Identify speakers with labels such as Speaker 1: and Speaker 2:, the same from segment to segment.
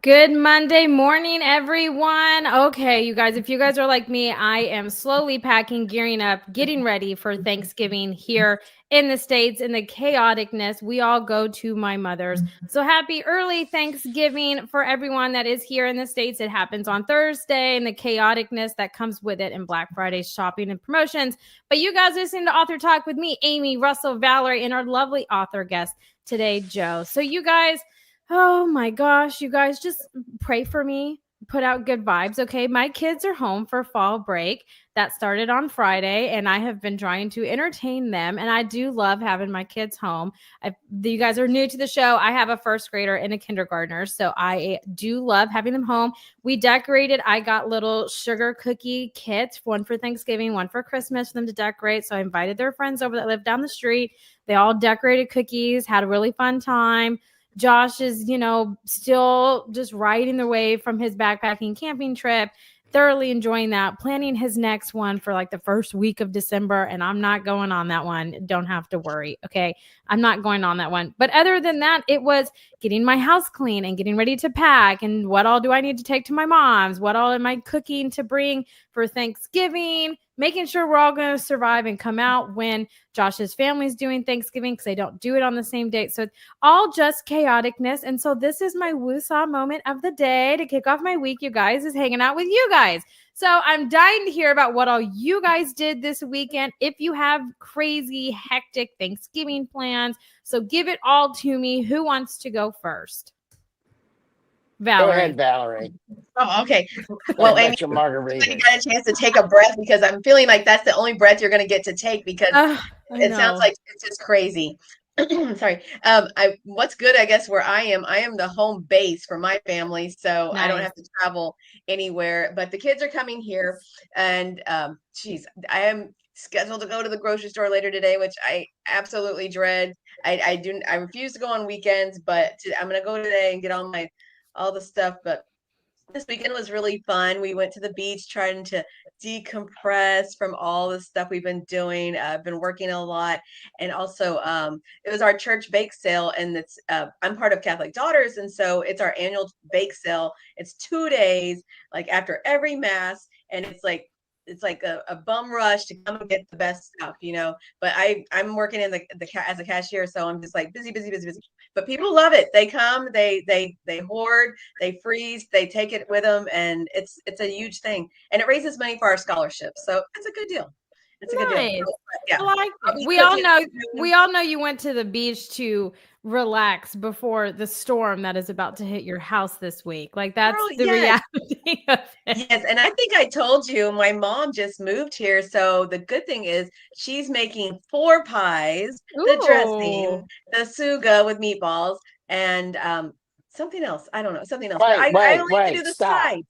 Speaker 1: Good Monday morning, everyone. Okay, you guys, if you guys are like me, I am slowly packing, gearing up, getting ready for Thanksgiving here in the States. In the chaoticness, we all go to my mother's. So happy early Thanksgiving for everyone that is here in the States. It happens on Thursday, and the chaoticness that comes with it, and Black Friday shopping and promotions. But you guys listening to Author Talk with me, Amy, Russell, Valerie, and our lovely author guest today, Joe. So you guys, oh my gosh, you guys just pray for me. Put out good vibes. Okay. My kids are home for fall break. That started on Friday, and I have been trying to entertain them. And I do love having my kids home. You guys are new to the show. I have a first grader and a kindergartner. So I do love having them home. We decorated. I got little sugar cookie kits, one for Thanksgiving, one for Christmas for them to decorate. So I invited their friends over that live down the street. They all decorated cookies, had a really fun time. Josh is, still just riding the wave from his backpacking camping trip, thoroughly enjoying that, planning his next one for like the first week of December. And I'm not going on that one. Don't have to worry. Okay. I'm not going on that one. But other than that, it was getting my house clean and getting ready to pack. And what all do I need to take to my mom's? What all am I cooking to bring for Thanksgiving? Making sure we're all going to survive and come out when Josh's family's doing Thanksgiving, because they don't do it on the same date. So it's all just chaoticness. And so this is my woo-saw moment of the day to kick off my week, you guys, is hanging out with you guys. So I'm dying to hear about what all you guys did this weekend. If you have crazy, hectic Thanksgiving plans, so give it all to me. Who wants to go first? Valerie.
Speaker 2: Go ahead, Valerie.
Speaker 3: Oh, okay. Well, Amy,
Speaker 2: your margarita.
Speaker 3: you got a chance to take a breath, because I'm feeling like that's the only breath you're going to get to take, because it sounds like it's just crazy. Sorry. What's good, I guess, where I am the home base for my family, so nice. I don't have to travel anywhere. But the kids are coming here, and I am scheduled to go to the grocery store later today, which I absolutely dread. I refuse to go on weekends, but I'm going to go today and get all the stuff. But this weekend was really fun. We went to the beach trying to decompress from all the stuff we've been doing. I've been working a lot. And also it was our church bake sale, and it's I'm part of Catholic Daughters, and so it's our annual bake sale. It's 2 days, like after every mass, and it's like a bum rush to come and get the best stuff, but I'm working in the as a cashier, so I'm just like busy. But people love it. They come, they hoard, they freeze, they take it with them, and it's a huge thing, and it raises money for our scholarships, so it's a good deal. It's a good deal.
Speaker 1: Yeah. I like it. We all know you went to the beach to relax before the storm that is about to hit your house this week. Like, that's the reality of it.
Speaker 3: Yes, and I think I told you my mom just moved here, so the good thing is she's making 4 pies, the dressing, the suga with meatballs, and something else. I don't know, something else. I only have to do the side.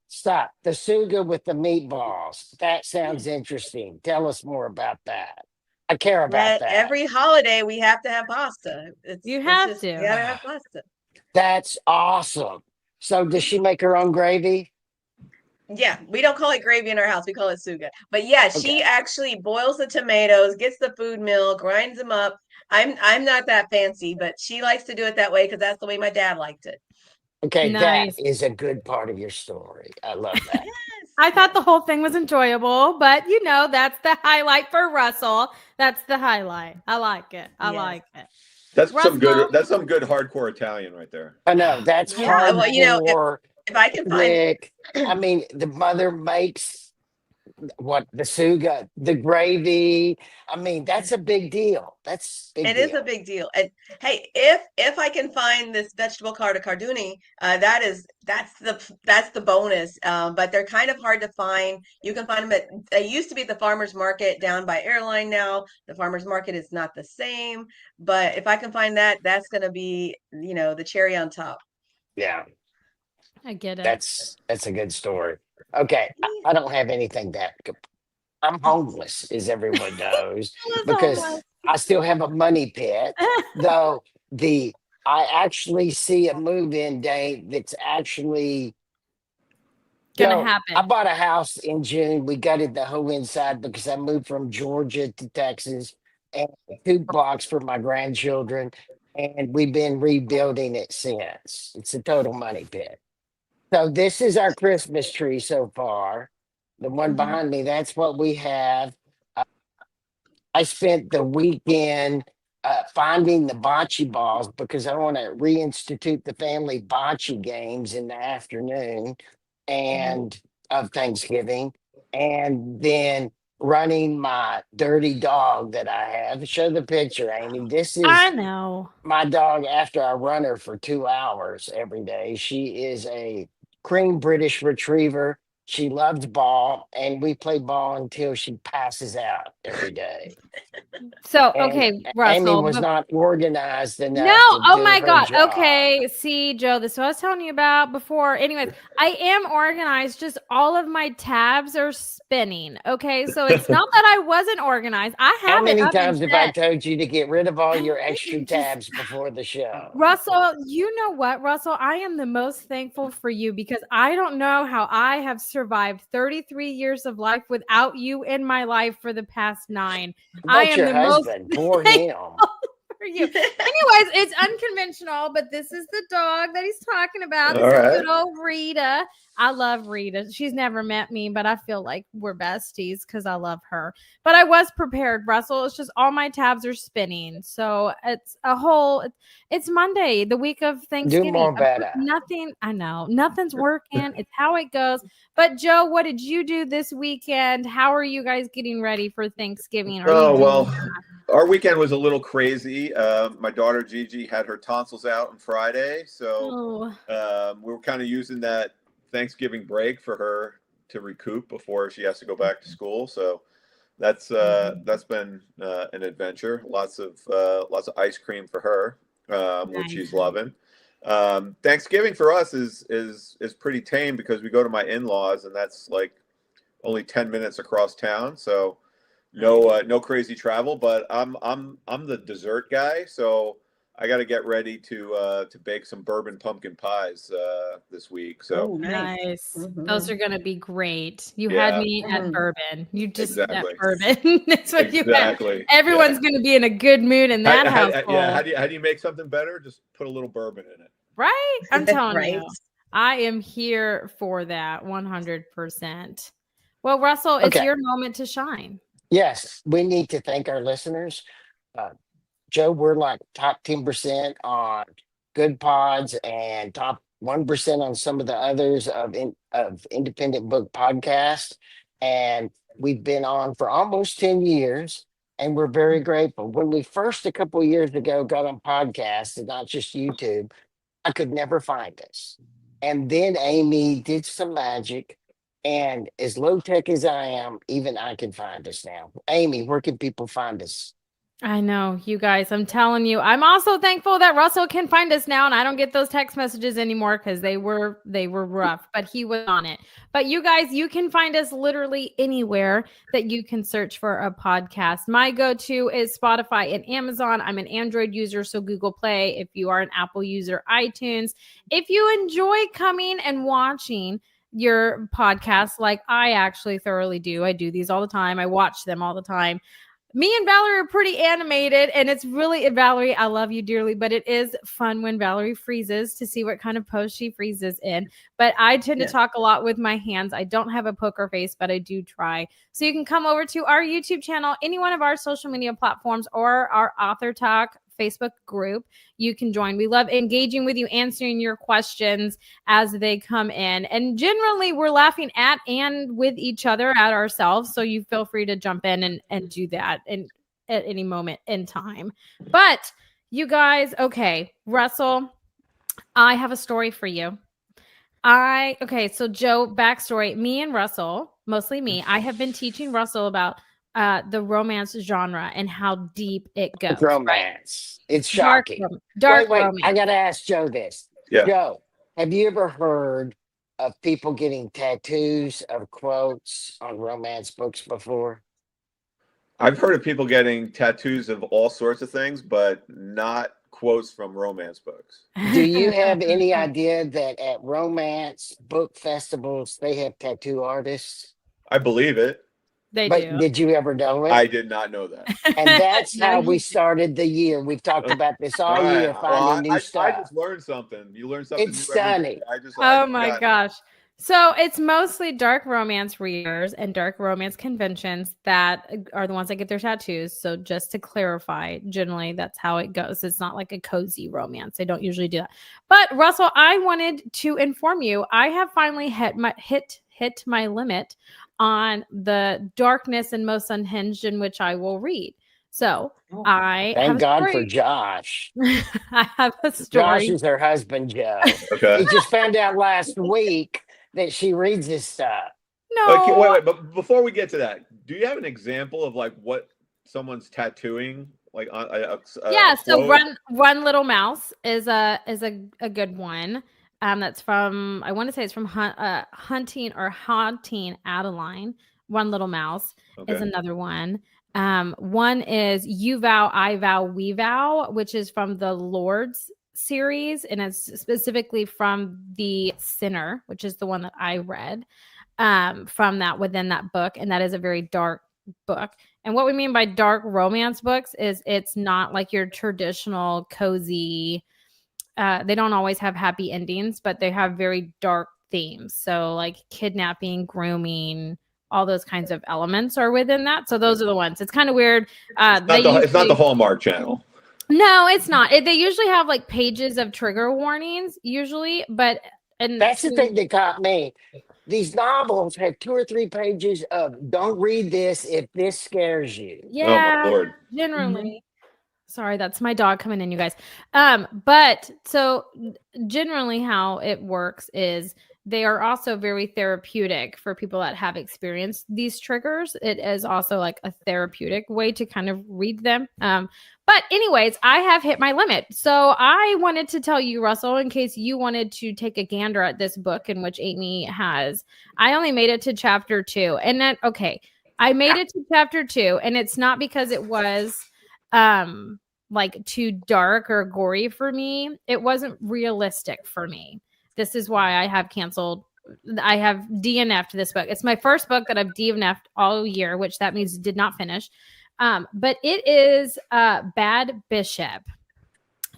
Speaker 2: Stop. The suga with the meatballs. That sounds interesting. Tell us more about that. I care about that.
Speaker 3: Every holiday we have to have pasta.
Speaker 1: You gotta
Speaker 3: have pasta.
Speaker 2: That's awesome. So does she make her own gravy?
Speaker 3: Yeah, we don't call it gravy in our house. We call it suga. But yeah, she actually boils the tomatoes, gets the food mill, grinds them up. I'm not that fancy, but she likes to do it that way because that's the way my dad liked it.
Speaker 2: Okay, nice. That is a good part of your story. I love that.
Speaker 3: Yes.
Speaker 1: I thought the whole thing was enjoyable, but that's the highlight for Russell. That's the highlight. I like it. I like it.
Speaker 4: That's Russell, some good hardcore Italian right there.
Speaker 2: I know that's hardcore.
Speaker 3: Well, if I can find,
Speaker 2: I mean, the mother makes the suga, the gravy. I mean, that's a big deal. It
Speaker 3: is a big deal. And hey, if I can find this vegetable carduni, that's the bonus. But they're kind of hard to find. You can find them they used to be at the farmers market down by Airline. Now the farmers market is not the same. But if I can find that, that's going to be the cherry on top.
Speaker 2: Yeah,
Speaker 1: I get it.
Speaker 2: That's a good story. Okay, I don't have anything that I'm homeless, as everyone knows,
Speaker 1: Homeless.
Speaker 2: because I still have a money pit. Though I actually see a move-in date that's actually
Speaker 1: Gonna
Speaker 2: Joe. I
Speaker 1: happen.
Speaker 2: bought a house in June. We gutted the whole inside because I moved from Georgia to Texas, and 2 blocks for my grandchildren, and we've been rebuilding it since. It's a total money pit. So this is our Christmas tree so far. The one
Speaker 1: Mhm.
Speaker 2: behind me, that's what we have. Uh, I spent the weekend finding the bocce balls because I want to reinstitute the family bocce games in the afternoon and of Thanksgiving, and then running my dirty dog that I have. Show the picture, Amy. This
Speaker 1: I
Speaker 2: is
Speaker 1: know.
Speaker 2: my dog after I run her for 2 hours every day. She is a cream British retriever. She loves ball, and we play ball until she passes out every day.
Speaker 1: So,
Speaker 2: And
Speaker 1: okay,
Speaker 2: Amy
Speaker 1: Russell.
Speaker 2: was not organized
Speaker 1: No,
Speaker 2: enough to
Speaker 1: oh
Speaker 2: do
Speaker 1: my
Speaker 2: her
Speaker 1: God.
Speaker 2: job.
Speaker 1: Okay, see, Joe, this is what I was telling you about before. Anyways, I am organized, just all of my tabs are spinning. Okay, so it's not that I wasn't organized. I
Speaker 2: How
Speaker 1: have it
Speaker 2: many
Speaker 1: up and
Speaker 2: times have I
Speaker 1: set.
Speaker 2: told you to get rid of all
Speaker 1: I
Speaker 2: your extra
Speaker 1: just
Speaker 2: tabs before the show?
Speaker 1: Russell, you know what, Russell? I am the most thankful for you because I don't know how I have survived 33 years of life without you in my life for the past 9.
Speaker 2: How
Speaker 1: I
Speaker 2: about
Speaker 1: am
Speaker 2: your
Speaker 1: the most
Speaker 2: husband? Poor
Speaker 1: thankful
Speaker 2: him.
Speaker 1: for you. Anyways, it's unconventional, but this is the dog that he's talking about. This
Speaker 4: All
Speaker 1: is
Speaker 4: right.
Speaker 1: good old Rita. I love Rita. She's never met me, but I feel like we're besties because I love her. But I was prepared, Russell. It's just all my tabs are spinning. So it's Monday, the week of
Speaker 2: Do
Speaker 1: Thanksgiving.
Speaker 2: more better.
Speaker 1: Nothing, I know, nothing's working. It's how it goes. But Joe, what did you do this weekend? How are you guys getting ready for Thanksgiving? Are you
Speaker 4: Oh,
Speaker 1: doing?
Speaker 4: well, our weekend was a little crazy. My daughter Gigi had her tonsils out on Friday, so
Speaker 1: Oh,
Speaker 4: we were kind of using that Thanksgiving break for her to recoup before she has to go back to school. So that's been an adventure. Lots of ice cream for her, which
Speaker 1: nice.
Speaker 4: she's loving. Thanksgiving for us is pretty tame because we go to my in-laws, and that's like only 10 minutes across town. So no crazy travel, but I'm the dessert guy, so I got to get ready to bake some bourbon pumpkin pies this week. So
Speaker 3: Oh, nice.
Speaker 1: Nice. Those
Speaker 3: Mhm.
Speaker 1: are gonna be great. You had
Speaker 4: yeah,
Speaker 1: me at
Speaker 3: Mhm.
Speaker 1: bourbon. You just at
Speaker 4: exactly,
Speaker 1: bourbon. That's what you had.
Speaker 4: exactly. Yeah.
Speaker 1: Everyone's gonna be in a good mood in that
Speaker 4: Yeah.
Speaker 1: household,
Speaker 4: How do you make something better? Just put a little bourbon in it.
Speaker 1: right? I'm telling you.
Speaker 3: Right.
Speaker 1: I am here for that 100%. Well, Russell, it's
Speaker 2: Okay.
Speaker 1: your moment to shine.
Speaker 2: Yes, we need to thank our listeners. Uh, Joe, we're like top 10% on Good Pods and top 1% on some of the others of independent book podcasts. And we've been on for almost 10 years, and we're very grateful. When we first, a couple of years ago, got on podcasts and not just YouTube, I could never find us. And then Amy did some magic. And as low tech as I am, even I can find us now. Amy, where can people find us?
Speaker 1: I know, you guys. I'm telling you. I'm also thankful that Russell can find us now, and I don't get those text messages anymore because they were rough. But he was on it. But you guys, you can find us literally anywhere that you can search for a podcast. My go-to is Spotify and Amazon. I'm an Android user, so Google Play. If you are an Apple user, iTunes. If you enjoy coming and watching your podcasts like I actually thoroughly do, I do these all the time. I watch them all the time. Me and Valerie are pretty animated, and it's really, Valerie, I love you dearly, but it is fun when Valerie freezes to see what kind of pose she freezes in. But I tend to
Speaker 3: Yeah.
Speaker 1: talk a lot with my hands. I don't have a poker face, but I do try. So you can come over to our YouTube channel, any one of our social media platforms, or our Author Talk Facebook group. You can join. We love engaging with you, answering your questions as they come in. And generally, we're laughing at and with each other, at ourselves. So you feel free to jump in and do that at any moment in time. But you guys, okay, Russell, I have a story for you. So Joe, backstory, me and Russell, mostly me, I have been teaching Russell about the romance genre and how deep it goes,
Speaker 2: It's
Speaker 1: right?
Speaker 2: romance. It's shocking.
Speaker 1: Dark
Speaker 2: Wait, I
Speaker 1: romance.
Speaker 2: got to ask Joe this.
Speaker 4: Yeah.
Speaker 2: Joe, have you ever heard of people getting tattoos of quotes on romance books before?
Speaker 4: I've heard of people getting tattoos of all sorts of things, but not quotes from romance books.
Speaker 2: Do you have any idea that at romance book festivals they have tattoo artists?
Speaker 4: I believe it.
Speaker 1: They
Speaker 2: But
Speaker 1: do.
Speaker 2: did you ever know it?
Speaker 4: I did not know that.
Speaker 2: And that's
Speaker 1: No,
Speaker 2: how we started the year. We've talked about this all year,
Speaker 4: Well,
Speaker 2: finding new
Speaker 4: I
Speaker 2: stuff.
Speaker 4: just learned something. You learn something
Speaker 2: It's
Speaker 4: new every
Speaker 2: stunning.
Speaker 4: day.
Speaker 1: Oh my gosh. So it's mostly dark romance readers and dark romance conventions that are the ones that get their tattoos. So just to clarify, generally that's how it goes. It's not like a cozy romance. They don't usually do that. But Russell, I wanted to inform you, I have finally hit my limit on the darkness and most unhinged in which I will read. So I have
Speaker 2: Thank
Speaker 1: a
Speaker 2: God for
Speaker 1: story.
Speaker 2: Josh.
Speaker 1: I have a
Speaker 2: Josh
Speaker 1: story.
Speaker 2: is her husband, Joe.
Speaker 4: Okay.
Speaker 2: He just found out last week that she reads his stuff.
Speaker 4: Okay,
Speaker 1: No.
Speaker 4: wait, but before we get to that, do you have an example of like what someone's tattooing, like on
Speaker 1: Yeah, so
Speaker 4: quote?
Speaker 1: Run Little Mouse is a good one. That's from, I want to say it's from Hunting or Haunting Adeline. Run Little Mouse is
Speaker 4: Okay.
Speaker 1: another one. One is You Vow, I Vow, We Vow, which is from the Lord's series, and it's specifically from The Sinner, which is the one that I read from that within that book, and that is a very dark book. And what we mean by dark romance books is it's not like your traditional cozy. They don't always have happy endings, but they have very dark themes. So like kidnapping, grooming, all those kinds of elements are within that. So those are the ones. It's kind of weird.
Speaker 4: It's not the Hallmark Channel.
Speaker 1: No, it's not. They usually have like pages of trigger warnings, usually, but and
Speaker 2: That's the thing that got me. These novels have 2 or 3 pages of "Don't read this if this scares you."
Speaker 1: yeah,
Speaker 4: Oh my Lord.
Speaker 1: generally. Sorry, that's my dog coming in, you guys. But so generally how it works is they are also very therapeutic for people that have experienced these triggers. It is also like a therapeutic way to kind of read them. But anyways, I have hit my limit. So I wanted to tell you, Russell, in case you wanted to take a gander at this book in which Amy has, I only made it to chapter 2. And then, okay, I made it to chapter 2, and it's not because it was like too dark or gory for me. It wasn't realistic for me. This is why I have canceled. I have DNF'd this book. It's my first book that I've DNF'd all year, which that means did not finish. But it is Bad Bishop.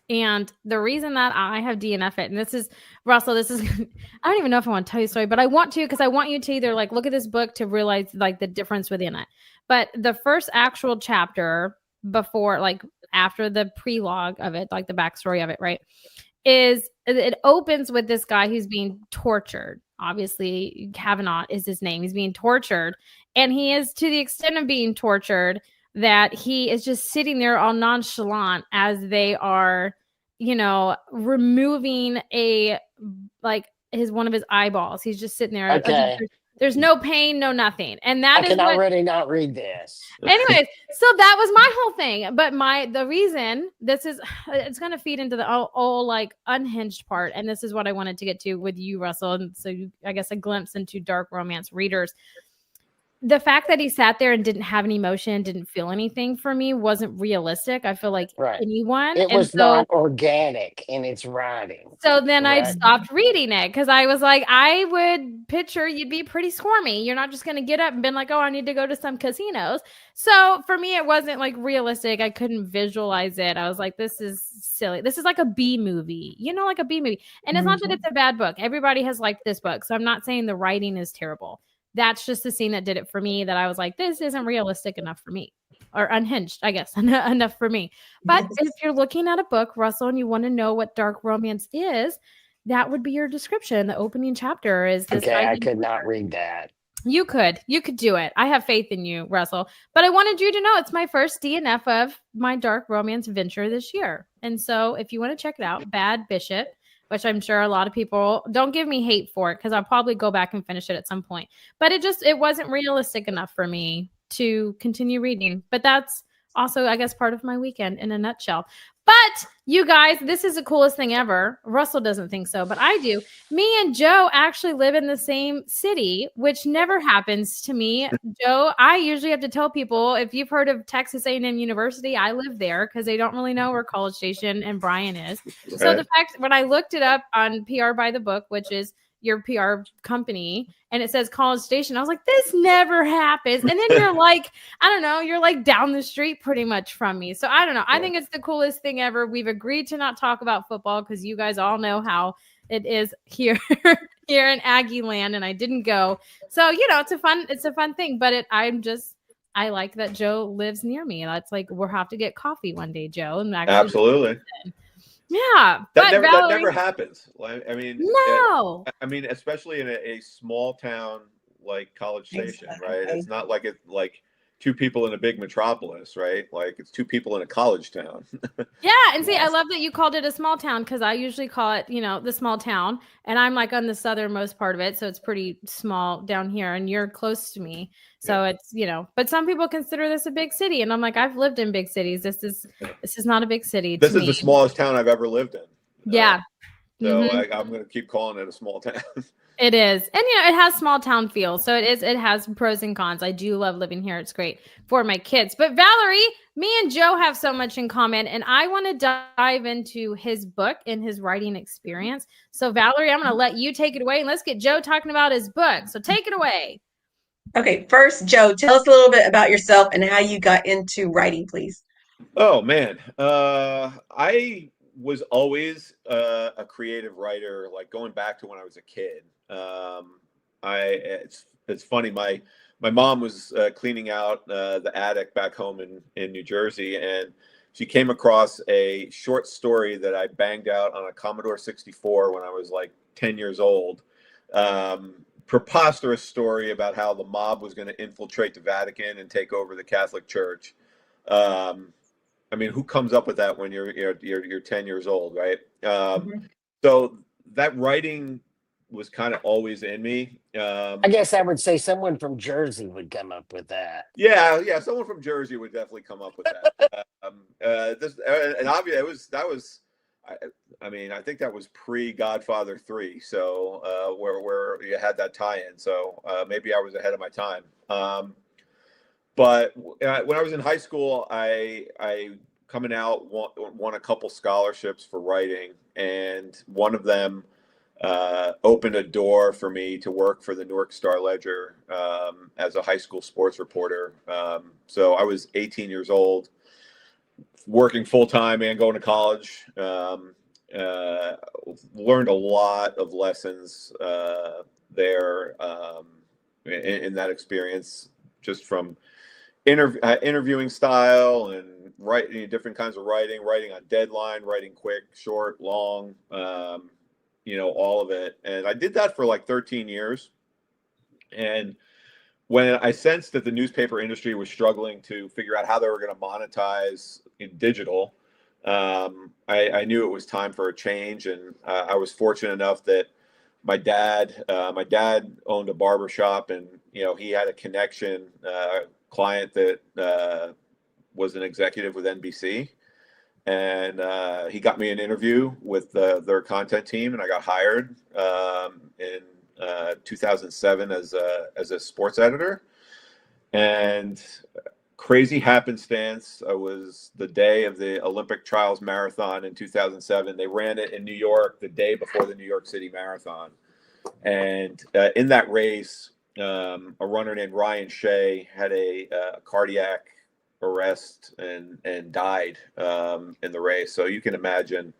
Speaker 1: And the reason that I have DNF it, and this is, Russell, this is, I don't even know if I want to tell you a story, but I want to, because I want you to either like look at this book to realize like the difference within it. But the first actual chapter before, like after the prelogue of it, like the backstory of it, right, is it opens with this guy who's being tortured. Obviously, Kavanaugh is his name. He's being tortured. And he is to the extent of being tortured that he is just sitting there all nonchalant as they are, you know, removing one of his eyeballs. He's just sitting there.
Speaker 2: Okay.
Speaker 1: There's no pain, no nothing. And that
Speaker 2: I can already not read this.
Speaker 1: Anyways, so that was my whole thing. But the reason it's going to feed into the all like unhinged part. And this is what I wanted to get to with you, Russell. And so I guess a glimpse into dark romance readers. The fact that he sat there and didn't have any emotion, didn't feel anything for me wasn't realistic. I feel like anyone.
Speaker 2: It was not organic in its writing.
Speaker 1: So then I stopped reading it because I was like, I would picture you'd be pretty squirmy. You're not just going to get up and be like, oh, I need to go to some casinos. So for me, it wasn't like realistic. I couldn't visualize it. I was like, this is silly. This is like a B movie, like a B movie. And it's not that it's a bad book. Everybody has liked this book. So I'm not saying the writing is terrible. That's just the scene that did it for me, that I was like, this isn't realistic enough for me, or unhinged, I guess, enough for me. But if you're looking at a book, Russell, and you want to know what dark romance is, that would be your description. The opening chapter is this.
Speaker 2: Okay, I could not read that.
Speaker 1: You could do it. I have faith in you, Russell. But I wanted you to know it's my first DNF of my dark romance venture this year. And so if you want to check it out, Bad Bishop, which I'm sure a lot of people don't give me hate for it, because I'll probably go back and finish it at some point. But it wasn't realistic enough for me to continue reading. But that's also, I guess, part of my weekend in a nutshell. But you guys, this is the coolest thing ever. Russell doesn't think so, but I do. Me and Joe actually live in the same city, which never happens to me. Joe, I usually have to tell people, if you've heard of Texas A&M University, I live there because they don't really know where College Station and Bryan is. So the fact, when I looked it up on PR by the Book, which is your PR company, and it says College Station, I was like, this never happens. And then you're like, I don't know, you're like down the street pretty much from me. So I don't know. I think it's the coolest thing ever. We've agreed to not talk about football because you guys all know how it is here here in Aggie land, and I didn't go. So, you know, it's a fun thing. But I like that Joe lives near me. That's like, we'll have to get coffee one day, Joe. And actually,
Speaker 4: absolutely.
Speaker 1: Yeah,
Speaker 4: that
Speaker 1: Valerie,
Speaker 4: never happens. I mean,
Speaker 1: no.
Speaker 4: I mean, especially in a small town like College Station, right? It's not like it's like two people in a big metropolis, right? Like it's two people in a college town.
Speaker 1: Yeah, and see, I love that you called it a small town because I usually call it, you know, the small town, and I'm like on the southernmost part of it, so it's pretty small down here, and you're close to me, so it's, you know. But some people consider this a big city, and I'm like, I've lived in big cities. This is not a big city.
Speaker 4: This is the smallest town I've ever lived in.
Speaker 1: Yeah.
Speaker 4: So I'm going to keep calling it a small town.
Speaker 1: It is. And, you know, it has small town feel. So it has pros and cons. I do love living here. It's great for my kids. But Valerie, me and Joe have so much in common. And I want to dive into his book and his writing experience. So Valerie, I'm going to let you take it away. And let's get Joe talking about his book. So take it away.
Speaker 3: Okay. First, Joe, tell us a little bit about yourself and how you got into writing, please.
Speaker 4: Oh, man. I was always a creative writer, like going back to when I was a kid. It's funny. My mom was cleaning out the attic back home in New Jersey, and she came across a short story that I banged out on a Commodore 64 when I was like 10 years old. Preposterous story about how the mob was going to infiltrate the Vatican and take over the Catholic Church. I mean, who comes up with that when you're 10 years old, right? So that writing was kind of always in me.
Speaker 2: I guess I would say someone from Jersey would come up with that.
Speaker 4: Yeah, someone from Jersey would definitely come up with that. And obviously I mean, I think that was pre-Godfather 3, so where you had that tie-in. So maybe I was ahead of my time. But when I was in high school, I coming out won a couple scholarships for writing, and one of them opened a door for me to work for the Newark Star Ledger as a high school sports reporter. So I was 18 years old, working full time and going to college. Learned a lot of lessons there in that experience, just from interviewing style and writing different kinds of writing on deadline, writing quick, short, long, all of it. And I did that for like 13 years. And when I sensed that the newspaper industry was struggling to figure out how they were going to monetize in digital, I knew it was time for a change. And I was fortunate enough that my dad owned a barber shop, and he had a connection, client that was an executive with NBC, and he got me an interview with their content team, and I got hired in 2007 as a sports editor. And crazy happenstance, I was the day of the Olympic Trials Marathon in 2007. They ran it in New York the day before the New York City Marathon, and in that race, a runner named Ryan Shea had a cardiac arrest and died in the race. So you can imagine,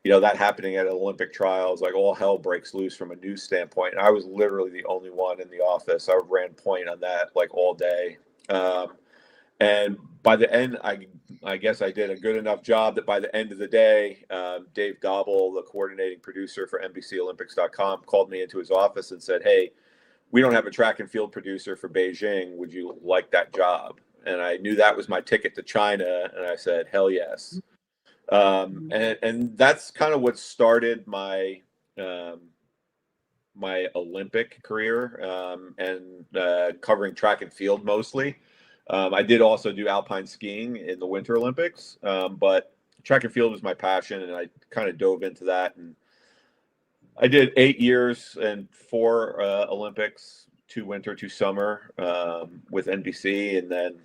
Speaker 4: that happening at Olympic trials, like all hell breaks loose from a news standpoint. And I was literally the only one in the office. I ran point on that like all day. And by the end, I guess I did a good enough job that by the end of the day, Dave Gobble, the coordinating producer for NBCOlympics.com, called me into his office and said, "Hey, we don't have a track and field producer for Beijing. Would you like that job?" And I knew that was my ticket to China. And I said, hell yes. And that's kind of what started my my Olympic career, and covering track and field mostly. I did also do alpine skiing in the Winter Olympics, but track and field was my passion, and I kind of dove into that. And I did 8 years and 4 Olympics, 2 winter, 2 summer, with NBC, and then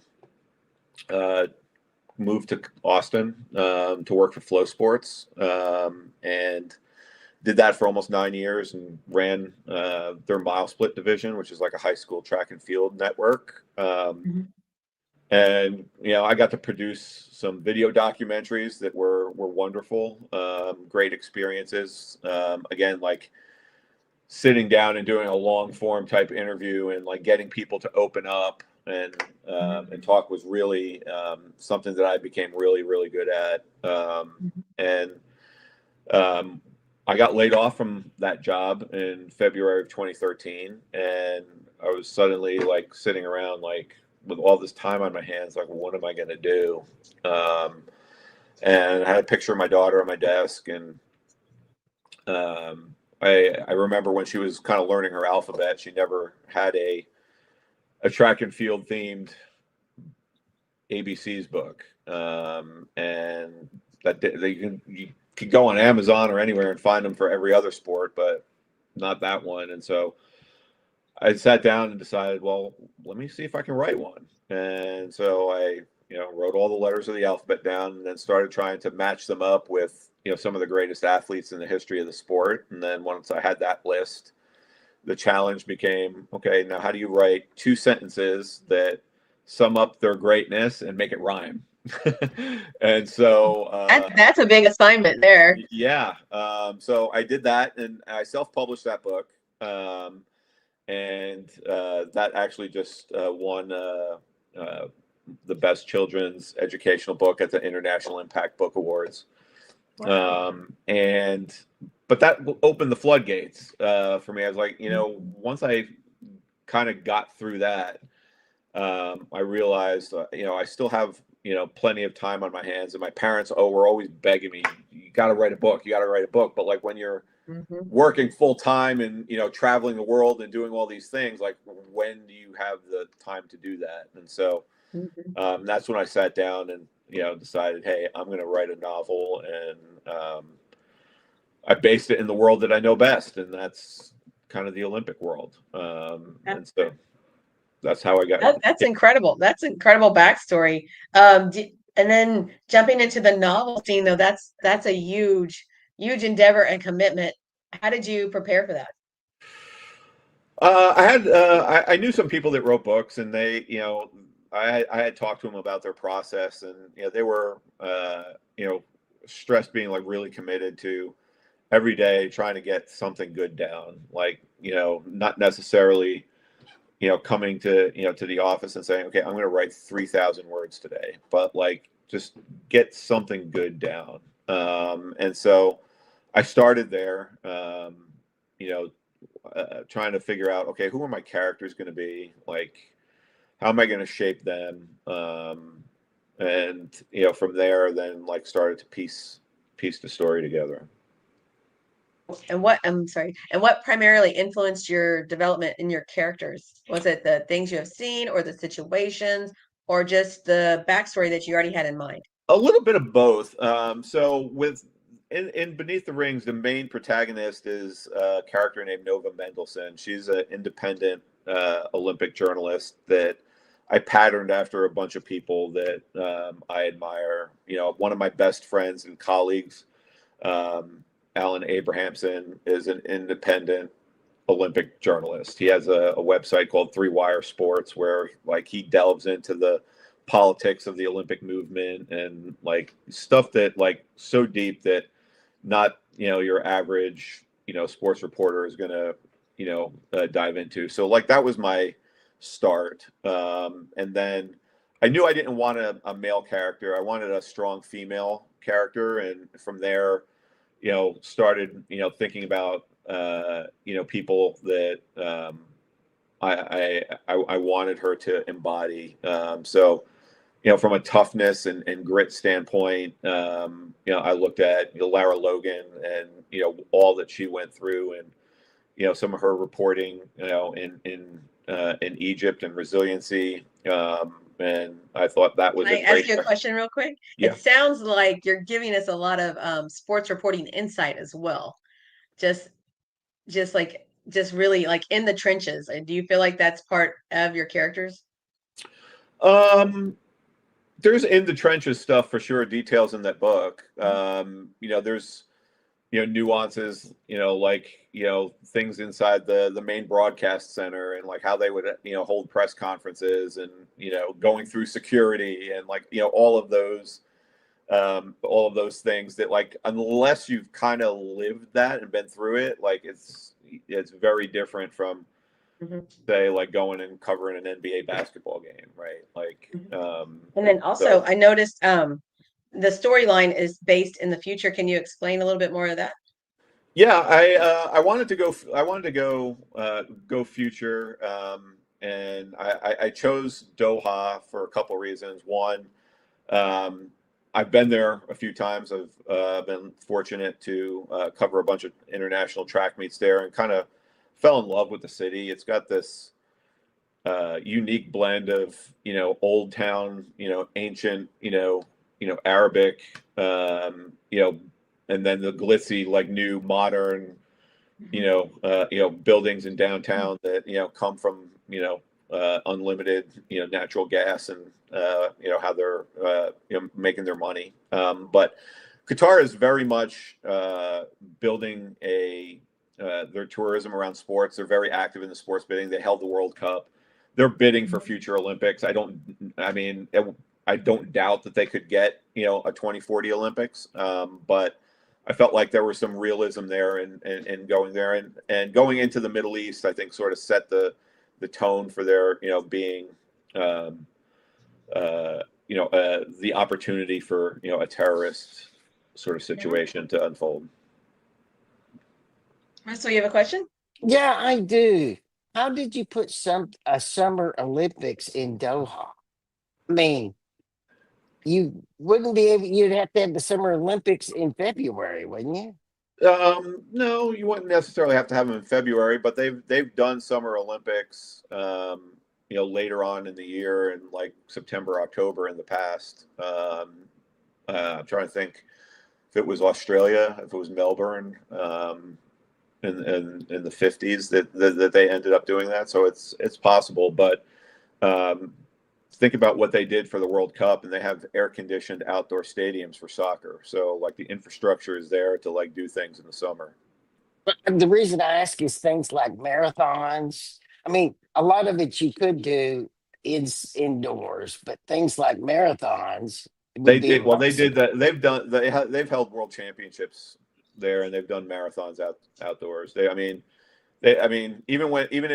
Speaker 4: moved to Austin to work for Flow Sports, and did that for almost 9 years, and ran their mile split division, which is like a high school track and field network. And I got to produce some video documentaries that were wonderful, great experiences. Again, like sitting down and doing a long form type interview and like getting people to open up and talk was really something that I became really, really good at. And I got laid off from that job in February of 2013, and I was suddenly like sitting around like with all this time on my hands, like, what am I going to do? And I had a picture of my daughter on my desk, and I remember when she was kind of learning her alphabet, she never had a track and field themed ABCs book, and that you could go on Amazon or anywhere and find them for every other sport, but not that one. And so I sat down and decided, well, let me see if I can write one. And so I, wrote all the letters of the alphabet down, and then started trying to match them up with, some of the greatest athletes in the history of the sport. And then once I had that list, the challenge became, okay, now how do you write 2 sentences that sum up their greatness and make it rhyme? And so
Speaker 3: that's a big assignment there.
Speaker 4: Yeah. So I did that, and I self-published that book. And that actually just won the best children's educational book at the International Impact Book Awards. Wow. But that opened the floodgates for me. I was like, once I kind of got through that, I realized, I still have, plenty of time on my hands, and my parents, were always begging me, you got to write a book, you got to write a book. But like when you're working full time and, traveling the world and doing all these things, like when do you have the time to do that? And so that's when I sat down and, decided, hey, I'm going to write a novel. And I based it in the world that I know best, and that's kind of the Olympic world. And so that's how I got.
Speaker 3: That's incredible. That's incredible backstory. And then jumping into the novel scene, though, that's a huge endeavor and commitment. How did you prepare for that?
Speaker 4: I knew some people that wrote books, and they, I had talked to them about their process, and they were stressed, being like really committed to every day trying to get something good down, like not necessarily coming to to the office and saying, okay, I'm going to write 3,000 words today, but like just get something good down. And so I started there, trying to figure out, okay, who are my characters going to be? Like, how am I going to shape them? And from there, then like started to piece the story together.
Speaker 3: And what primarily influenced your development in your characters? Was it the things you have seen, or the situations, or just the backstory that you already had in mind?
Speaker 4: A little bit of both. So in Beneath the Rings, the main protagonist is a character named Nova Mendelsohn. She's an independent Olympic journalist that I patterned after a bunch of people that I admire. One of my best friends and colleagues, Alan Abrahamson, is an independent Olympic journalist. He has a website called 3 Wire Sports, where like he delves into the politics of the Olympic movement and like stuff that like so deep that not your average sports reporter is gonna dive into. So like that was my start, and then I knew I didn't want a male character. I wanted a strong female character, and from there started thinking about people that I wanted her to embody. So from a toughness and grit standpoint, I looked at Lara Logan and all that she went through, and some of her reporting in Egypt and resiliency, and I thought that was
Speaker 3: Can I
Speaker 4: a great.
Speaker 3: ask you a question real quick?
Speaker 4: Yeah.
Speaker 3: It sounds like you're giving us a lot of sports reporting insight as well. Just really like in the trenches. And do you feel like that's part of your characters?
Speaker 4: There's in the trenches stuff for sure, details in that book. There's nuances, like things inside the main broadcast center, and like how they would hold press conferences, and going through security, and like all of those things that, like, unless you've kind of lived that and been through it, like it's very different from say like going and covering an NBA basketball game, right? Like
Speaker 3: and then also I noticed the storyline is based in the future. Can you explain a little bit more of that?
Speaker 4: Yeah, I wanted to go future, and I chose Doha for a couple reasons. One, I've been there a few times. I've been fortunate to cover a bunch of international track meets there, and kind of fell in love with the city. It's got this unique blend of old town, ancient, Arabic, and then the glitzy, like, new modern, buildings in downtown that come from unlimited natural gas, and how they're making their money. But Qatar is very much building their tourism around sports. They're very active in the sports bidding. They held the World Cup. They're bidding for future Olympics. I don't doubt that they could get a 2040 Olympics, but I felt like there was some realism there in going there, and going into the Middle East, I think sort of set the tone for their being the opportunity for a terrorist sort of situation to unfold.
Speaker 3: So you have a question?
Speaker 2: Yeah, I do. How did you put a summer Olympics in Doha? I mean, you wouldn't be able. You'd have to have the Summer Olympics in February, wouldn't you?
Speaker 4: No, you wouldn't necessarily have to have them in February, but they've done Summer Olympics, later on in the year, in like September, October in the past. I'm trying to think if it was Australia, if it was Melbourne, in the 50s that they ended up doing that. So it's possible, but think about what they did for the World Cup, and they have air-conditioned outdoor stadiums for soccer. So like the infrastructure is there to like do things in the summer.
Speaker 2: But the reason I ask is things like marathons. I mean, a lot of it you could do is indoors, but things like marathons
Speaker 4: They
Speaker 2: would be
Speaker 4: did well. They did
Speaker 2: impossible.
Speaker 4: that. They've held world championships there, and they've done marathons outdoors. Even in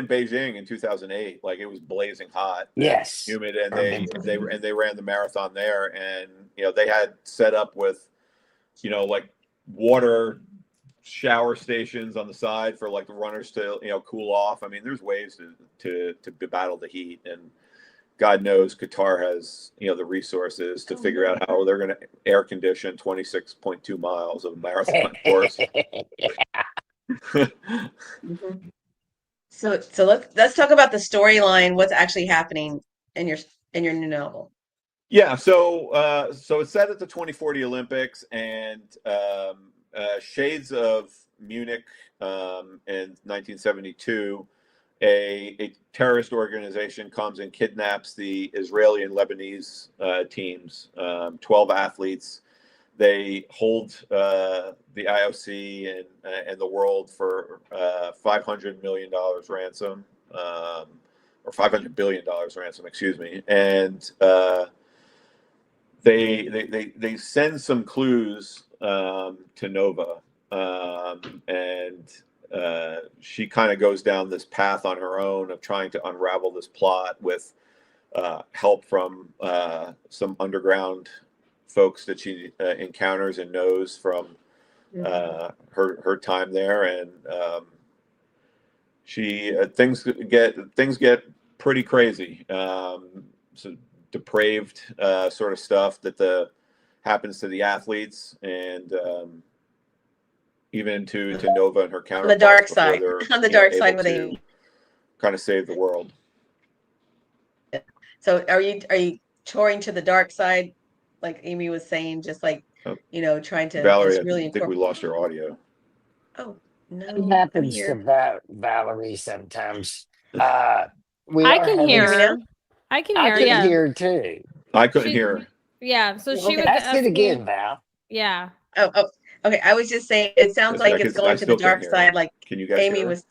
Speaker 4: Beijing in 2008, like it was blazing hot,
Speaker 2: Yes.
Speaker 4: and humid, and they ran the marathon there, and they had set up with like water shower stations on the side for like the runners to cool off. I mean, there's ways to battle the heat, and God knows Qatar has the resources to figure out how they're going to air condition 26.2 miles of marathon course.
Speaker 3: So let's talk about the storyline. What's actually happening in your new novel?
Speaker 4: Yeah, so it's set at the 2040 Olympics, and shades of Munich in 1972. A terrorist organization comes and kidnaps the Israeli and Lebanese teams, 12 athletes. They hold the IOC and the world for $500 million ransom, or $500 billion ransom, excuse me. And they send some clues to Nova, and she kind of goes down this path on her own of trying to unravel this plot with help from some underground folks that she encounters and knows from her time there, and things get pretty crazy. So depraved sort of stuff that happens to the athletes, and even to Nova and her counterparts.
Speaker 3: On the dark side, on the dark side,
Speaker 4: to kind of save the world.
Speaker 3: So are you touring to the dark side, like Amy was saying, just like, trying to
Speaker 4: Valerie,
Speaker 3: just
Speaker 4: I
Speaker 3: really
Speaker 4: think we
Speaker 3: incorporate.
Speaker 4: lost your audio.
Speaker 3: Oh, no,
Speaker 2: It
Speaker 3: I'm
Speaker 2: happens to
Speaker 3: here.
Speaker 2: Valerie sometimes. We
Speaker 1: I
Speaker 2: are
Speaker 1: can
Speaker 2: having.
Speaker 3: Hear me
Speaker 1: hear
Speaker 3: now?
Speaker 1: her. I can
Speaker 2: I
Speaker 1: hear her,
Speaker 2: could
Speaker 1: yeah.
Speaker 2: hear too.
Speaker 4: I couldn't
Speaker 1: She,
Speaker 4: hear her.
Speaker 1: yeah. So she
Speaker 3: Okay.
Speaker 1: was
Speaker 2: Ask it again,
Speaker 1: asking,
Speaker 2: Val.
Speaker 1: yeah.
Speaker 3: Oh, okay. I was just saying, it sounds like it's
Speaker 4: I
Speaker 3: going to the
Speaker 4: still can't
Speaker 3: dark
Speaker 4: hear her.
Speaker 3: side, like
Speaker 4: Can you guys
Speaker 3: Amy
Speaker 4: hear her?
Speaker 3: was.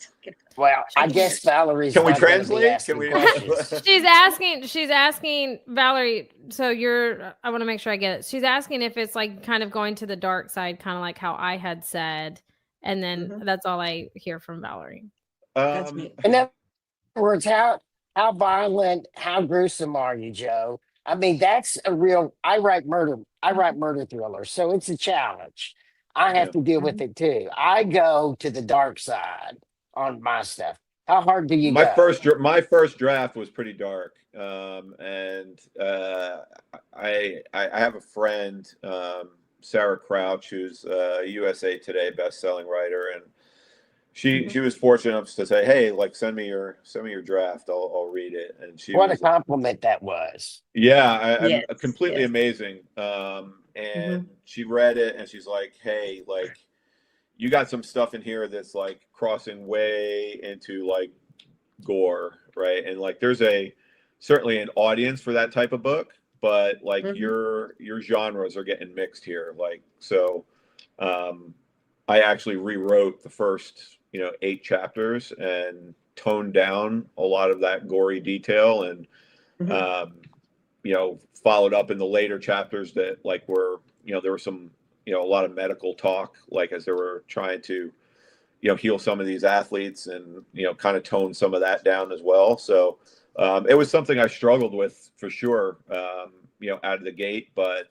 Speaker 2: Well,
Speaker 1: I
Speaker 2: I
Speaker 1: can hear.
Speaker 2: guess Valerie's
Speaker 4: Can we
Speaker 2: not going to be
Speaker 4: translate? Can
Speaker 2: asking
Speaker 4: we?
Speaker 2: questions.
Speaker 1: She's asking Valerie. So I want to make sure I get it. She's asking if it's like kind of going to the dark side, kind of like how I had said. And then that's all I hear from Valerie.
Speaker 3: That's me.
Speaker 2: In other words, how violent, how gruesome are you, Joe? I mean, that's a real. I write murder thrillers, so it's a challenge. I have
Speaker 4: Yeah.
Speaker 2: to deal with it too. I go to the dark side on my stuff. How hard do you
Speaker 4: My
Speaker 2: go?
Speaker 4: first draft was pretty dark, and I have a friend, Sarah Crouch, who's a USA Today best-selling writer, and she was fortunate enough to say, "Hey, like send me your draft. I'll read it." And she
Speaker 2: What a
Speaker 4: was,
Speaker 2: compliment that was.
Speaker 4: yeah, I'm
Speaker 3: Yes,
Speaker 4: completely
Speaker 3: yes.
Speaker 4: amazing. And she read it, and she's like, "Hey, like you got some stuff in here that's like crossing way into like gore, right? And like there's certainly an audience for that type of book, but like your genres are getting mixed here. Like so I actually rewrote the first 8 chapters and toned down a lot of that gory detail, and followed up in the later chapters that like were there was some a lot of medical talk, like as they were trying to heal some of these athletes, and kind of tone some of that down as well. So it was something I struggled with for sure, out of the gate. But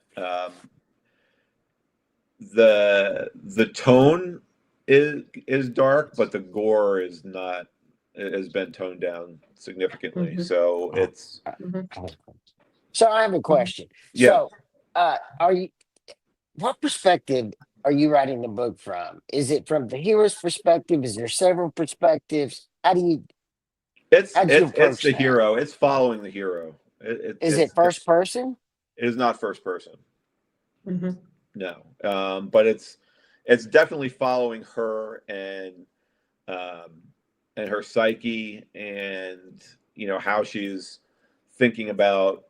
Speaker 4: the tone is dark, but the gore is not. It has been toned down significantly. So it's.
Speaker 2: So I have a question.
Speaker 4: Yeah.
Speaker 2: So, are you? What perspective are you writing the book from? Is it from the hero's perspective? Is there several perspectives? How do you
Speaker 4: It's
Speaker 2: approach
Speaker 4: the
Speaker 2: that?
Speaker 4: hero. It's following the hero.
Speaker 2: Is it first person?
Speaker 4: It is not first person. No, but it's definitely following her and her psyche, and how she's thinking about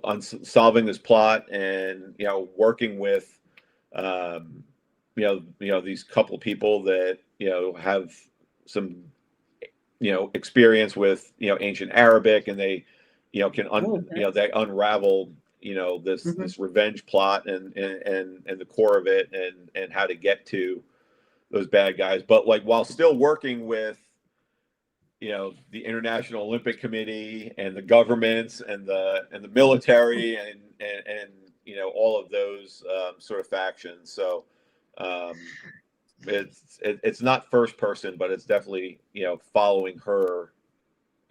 Speaker 4: on solving this plot, and working with these couple people that have some experience with ancient Arabic, and they can they unravel this revenge plot, and the core of it, and how to get to those bad guys, but like while still working with the International Olympic Committee and the governments and the military, and all of those sort of factions. So it's not first person, but it's definitely following her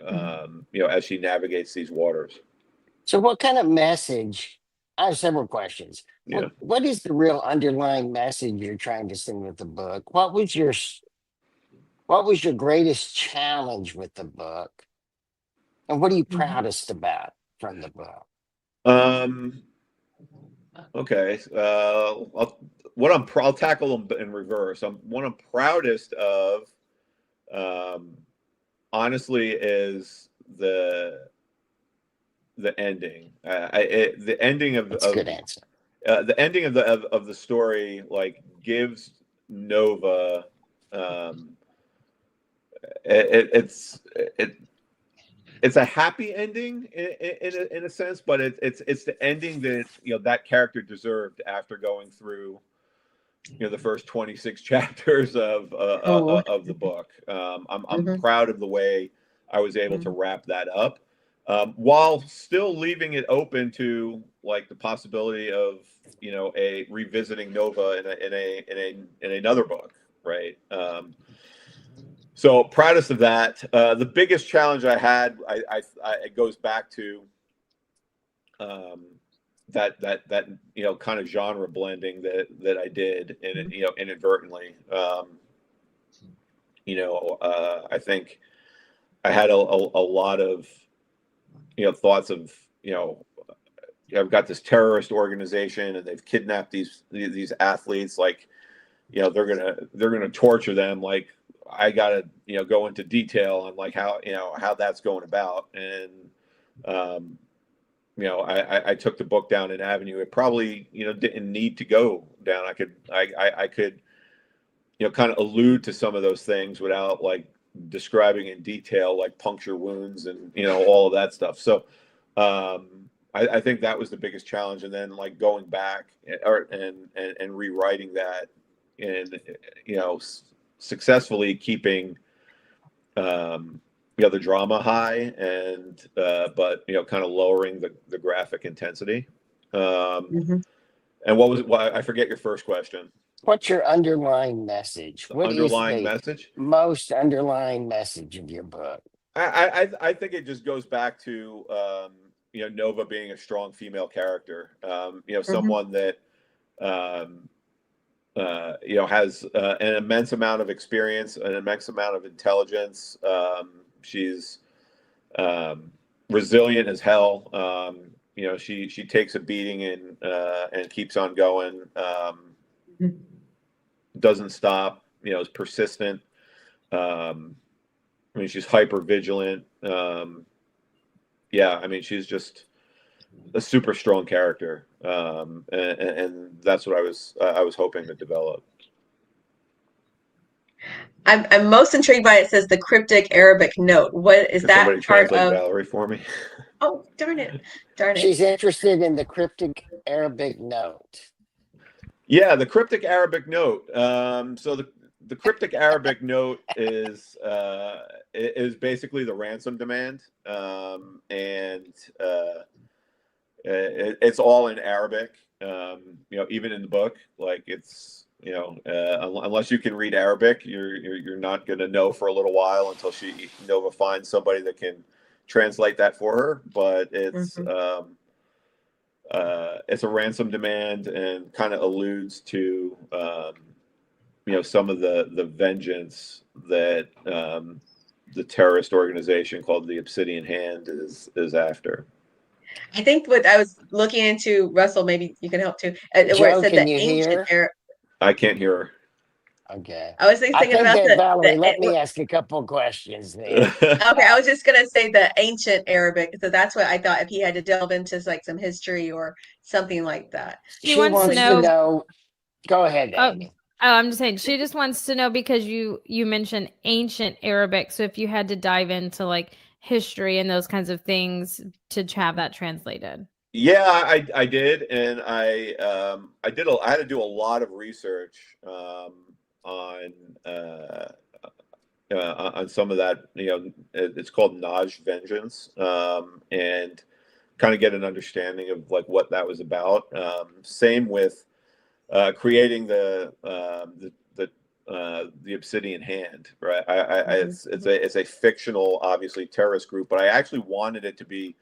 Speaker 4: as she navigates these waters.
Speaker 2: So, what kind of message? I have several questions.
Speaker 4: Yeah.
Speaker 2: What is the real underlying message you're trying to send with the book? What was your greatest challenge with the book? And what are you proudest about from the book?
Speaker 4: Okay. I'll tackle them in reverse. What I'm proudest of, honestly, is the ending. The ending of
Speaker 2: That's a good answer.
Speaker 4: The ending of the story like gives Nova. It's a happy ending in a sense, but it's the ending that that character deserved after going through the first 26 chapters of the book. I'm proud of the way I was able to wrap that up, while still leaving it open to like the possibility of a revisiting Nova in another book, right? So proudest of that. The biggest challenge I had, it goes back to that kind of genre blending that I did, and inadvertently. I think I had a lot of, thoughts of, I've got this terrorist organization and they've kidnapped these athletes. Like, they're gonna torture them. Like, I gotta, go into detail on like how that's going about. And, I took the book down an avenue it probably, didn't need to go down. I could, kind of allude to some of those things without like describing in detail, like puncture wounds and, all of that stuff. So, I think that was the biggest challenge. And then like going back and rewriting that and, successfully keeping, the drama high and, but, kind of lowering the graphic intensity. And I forget your first question.
Speaker 2: What's your underlying message?
Speaker 4: The
Speaker 2: What is
Speaker 4: underlying
Speaker 2: the
Speaker 4: message?
Speaker 2: most underlying message of your book?
Speaker 4: I think it just goes back to, Nova being a strong female character, someone that, has an immense amount of experience, an immense amount of intelligence. She's resilient as hell. She takes a beating and keeps on going. Doesn't stop. Is persistent. I mean, she's hyper vigilant. Yeah, I mean, she's just a super strong character, and that's what I was hoping to develop.
Speaker 3: I'm most intrigued by it says the cryptic Arabic note. What is
Speaker 4: Could
Speaker 3: that
Speaker 4: somebody
Speaker 3: part
Speaker 4: translate
Speaker 3: of?
Speaker 4: Valerie for me?
Speaker 3: Oh, darn it.
Speaker 2: She's interested in the cryptic Arabic note.
Speaker 4: Yeah, the cryptic Arabic note. So the cryptic Arabic note is basically the ransom demand, and it's all in Arabic. Even in the book, like it's unless you can read Arabic, you're not going to know for a little while until Nova finds somebody that can translate that for her. But it's a ransom demand and kind of alludes to some of the vengeance that the terrorist organization called the Obsidian Hand is after.
Speaker 3: I think what I was looking into, Russell, maybe you can help too, where it
Speaker 2: Joe,
Speaker 3: said
Speaker 2: can
Speaker 3: the
Speaker 2: you
Speaker 3: ancient
Speaker 2: hear?
Speaker 4: I can't hear her.
Speaker 2: Okay.
Speaker 3: I was thinking about
Speaker 2: that, Valerie, let me
Speaker 3: okay,
Speaker 2: ask a couple questions then.
Speaker 3: I was just gonna say the ancient Arabic, so that's what I thought if he had to delve into like some history or something like that.
Speaker 2: She wants to know. Go ahead, Amy.
Speaker 1: Oh, I'm just saying she just wants to know because you mentioned ancient Arabic. So if you had to dive into like history and those kinds of things to have that translated.
Speaker 4: Yeah, I did, and I had to do a lot of research on some of that. It's called Naj vengeance, and kind of get an understanding of like what that was about. Same with creating the Obsidian Hand, right? It's a fictional, obviously terrorist group, but I actually wanted it to be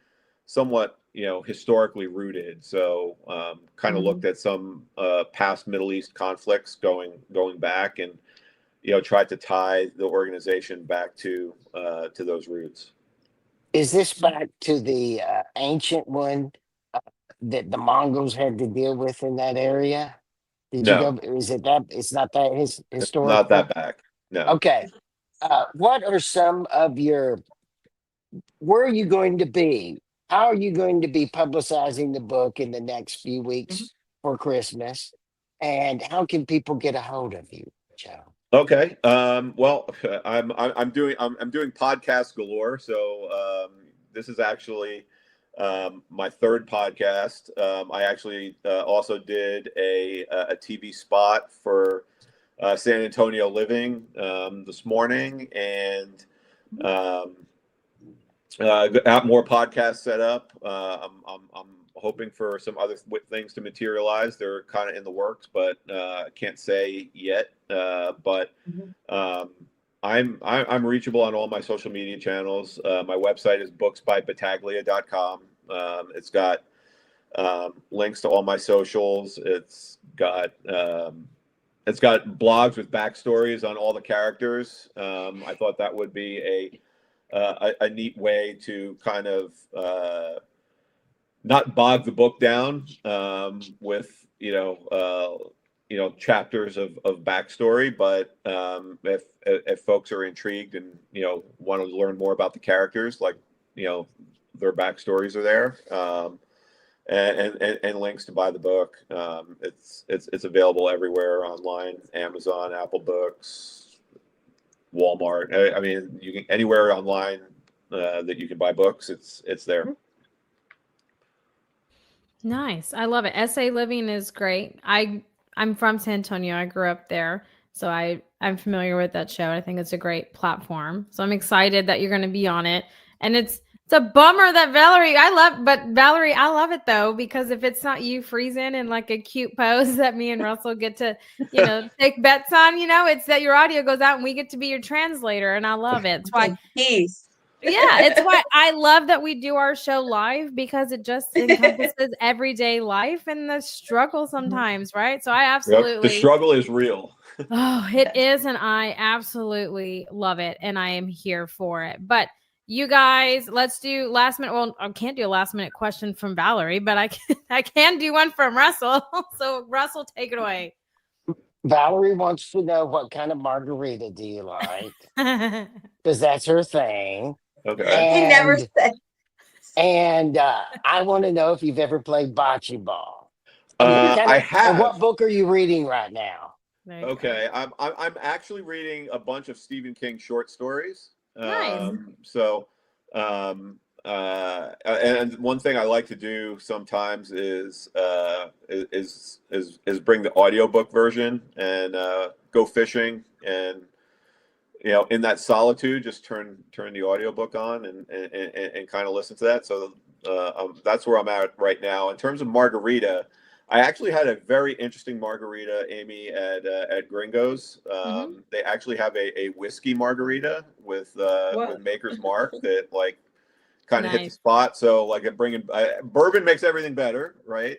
Speaker 4: somewhat historically rooted. So kind of looked at some past Middle East conflicts going back, and tried to tie the organization back to those roots.
Speaker 2: Is this back to the ancient one that the Mongols had to deal with in that area? Did you go? Is it that? It's not that historical.
Speaker 4: Not that back. No.
Speaker 2: Okay. What are some of your? Where are you going to be? How are you going to be publicizing the book in the next few weeks for Christmas? And how can people get a hold of you, Joe?
Speaker 4: Okay. Well, I'm doing podcasts galore. So this is actually my third podcast. I actually also did a TV spot for San Antonio Living this morning, and got more podcasts set up. I'm hoping for some other things to materialize. They're kind of in the works, but can't say yet. But I'm reachable on all my social media channels. My website is booksbybattaglia.com. It's got links to all my socials. It's got blogs with backstories on all the characters. I thought that would be a neat way to kind of not bog the book down with chapters of backstory, but if folks are intrigued and want to learn more about the characters, like their backstories are there, and links to buy the book. It's available everywhere online: Amazon, Apple Books, Walmart. I mean, you can anywhere online that you can buy books. It's there.
Speaker 1: Nice. I love it. SA Living is great. I'm from San Antonio. I grew up there. So I'm familiar with that show. I think it's a great platform. So I'm excited that you're going to be on it. And it's a bummer that Valerie, I love it though, because if it's not you freezing in like a cute pose that me and Russell get to, take bets on, it's that your audio goes out and we get to be your translator. And I love it. It's why.
Speaker 3: Peace.
Speaker 1: Yeah, it's why I love that we do our show live, because it just encompasses everyday life and the struggle sometimes, right? So I absolutely
Speaker 4: the struggle is real.
Speaker 1: Oh, it is, and I absolutely love it, and I am here for it. But you guys, let's do last minute. Well, I can't do a last minute question from Valerie, but I can do one from Russell. So Russell, take it away.
Speaker 2: Valerie wants to know, what kind of margarita do you like? Because that's her thing.
Speaker 4: Okay.
Speaker 3: He never said.
Speaker 2: And I want to know if you've ever played bocce ball.
Speaker 4: I have.
Speaker 2: And what book are you reading right now?
Speaker 4: Okay, I'm actually reading a bunch of Stephen King short stories.
Speaker 1: Nice.
Speaker 4: And one thing I like to do sometimes is bring the audiobook version and go fishing, and in that solitude, just turn the audiobook on and kind of listen to that. So that's where I'm at right now. In terms of margarita, I actually had a very interesting margarita, Amy, at Gringo's. They actually have a whiskey margarita with Maker's Mark that kind of hit the spot. So bourbon makes everything better, right?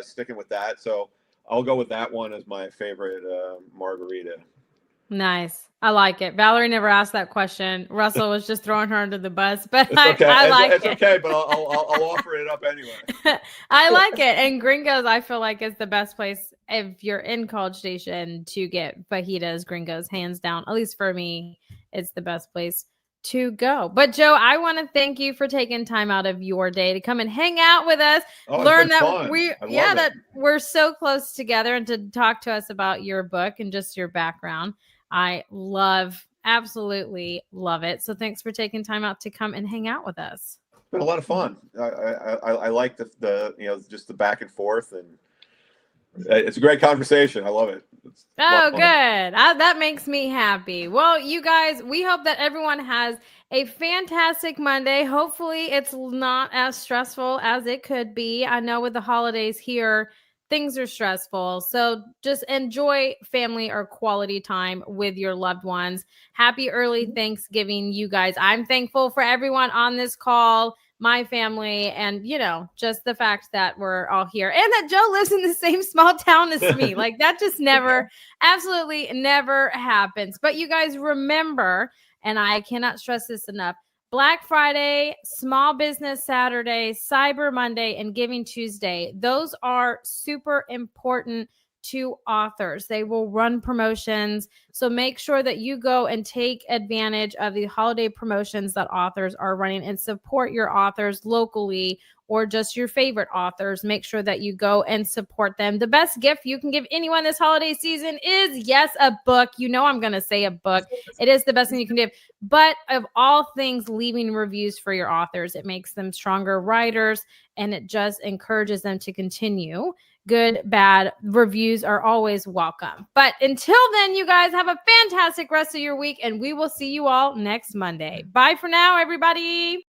Speaker 4: Sticking with that. So I'll go with that one as my favorite margarita.
Speaker 1: Nice. I like it. Valerie never asked that question. Russell was just throwing her under the bus, but
Speaker 4: it's okay.
Speaker 1: I like it.
Speaker 4: It's okay, but I'll offer it up anyway.
Speaker 1: I like it. And Gringo's, I feel like, is the best place if you're in College Station to get fajitas. Gringo's, hands down. At least for me, it's the best place to go. But Joe, I want to thank you for taking time out of your day to come and hang out with us. Learn that that we're so close together, and to talk to us about your book and just your background. I absolutely love it. So thanks for taking time out to come and hang out with us.
Speaker 4: It's been a lot of fun. I like the just the back and forth, and it's a great conversation. I love it.
Speaker 1: Oh, good. That makes me happy. Well, you guys, we hope that everyone has a fantastic Monday. Hopefully it's not as stressful as it could be. I know with the holidays here, things are stressful. So just enjoy family or quality time with your loved ones. Happy early Thanksgiving, you guys. I'm thankful for everyone on this call, my family, and, just the fact that we're all here and that Joe lives in the same small town as me. That just absolutely never happens. But you guys remember, and I cannot stress this enough, Black Friday, Small Business Saturday, Cyber Monday, and Giving Tuesday. Those are super important to authors. They will run promotions. So make sure that you go and take advantage of the holiday promotions that authors are running and support your authors locally, or just your favorite authors. Make sure that you go and support them. The best gift you can give anyone this holiday season is, yes, a book. I'm going to say a book. It is the best thing you can give. But of all things, leaving reviews for your authors. It makes them stronger writers, and it just encourages them to continue. Good, bad reviews are always welcome. But until then, you guys have a fantastic rest of your week, and we will see you all next Monday. Bye for now, everybody.